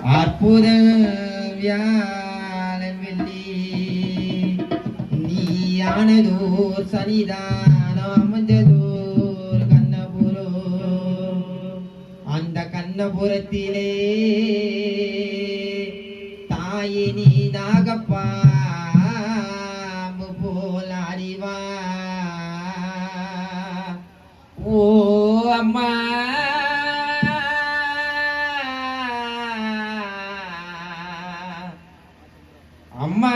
அற்புத வியாழன் வெள்ளி நீயானதோர் சனிதானம் அமைஞ்சதோர் கண்ணபுரம். அந்த கண்ணபுரத்திலே தாயே நீ நாகப்பாம்பு போல் அறிவா. ஓ அம்மா அம்மா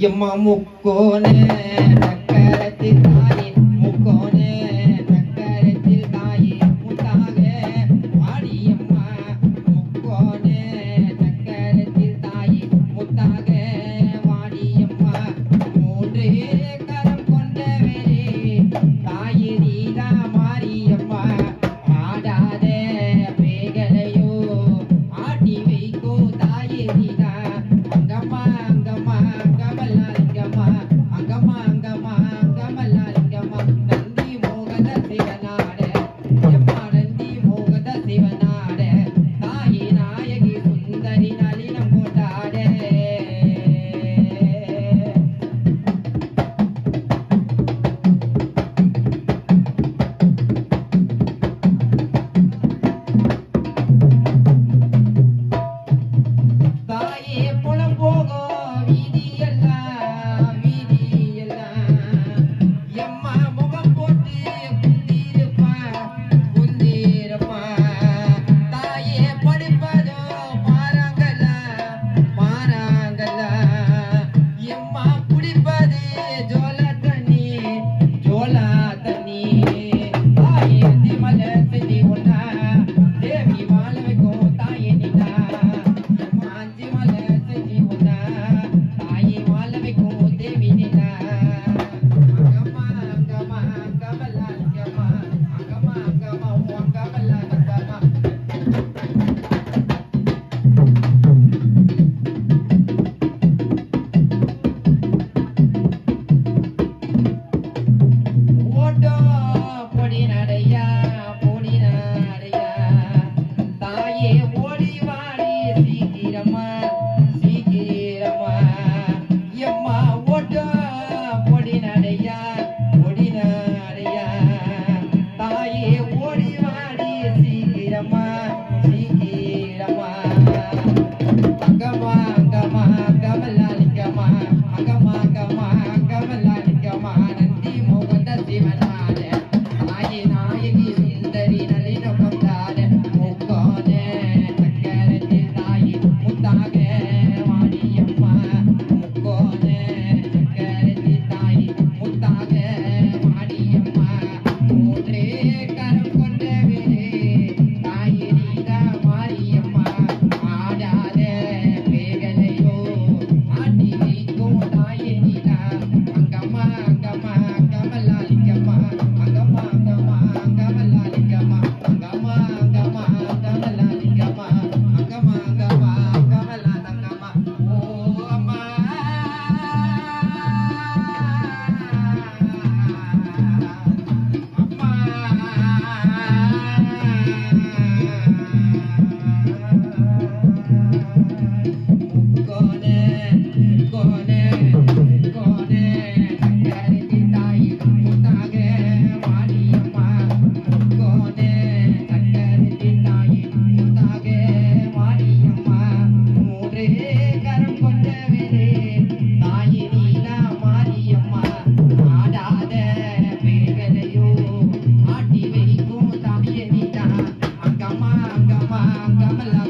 எம்மா முக்கோனே சக்கரத்தில் தாயே முக்கோனே சக்கரத்தில் தாயே முத்தாக வாடியம்மா. முக்கோனே சக்கரத்தில் தாயே முத்தாக வாடியம்மா. மூன்றே கரம் கொண்டவரே தாயே நீதா மாரியம்மா. ஆடாத பேகலையோ ஆட்டி வைக்கோ தாயே நீதா. அங்கம்மா அங்கம்மா அங்கமல்லாலிங்கம்மா அங்கம்மா அங்கம்மா அங்கமல்லாலிங்கம்மா. நந்தி மோகத சிவனாட எம்மா நந்தி மோகத சிவனாட தாயே நாயகி சுந்தரி நளினம் கொண்டாட. தாயே புலம் போகும் வீதியெல்லாம் வீதியெல்லாம் எம்மா முகம் போட்டு குந்திருப்பா குந்திருப்பா. தாயே படிப்பதோ பாராங்கல்ல பாராங்கல்ல எம்மா குடிப்பது ஜோல தண்ணி ஜோல தண்ணி. தாயே திமல செஞ்சி ஒன்னா தேவி வாழ வைக்கும் தாயே நின்னா. Come on.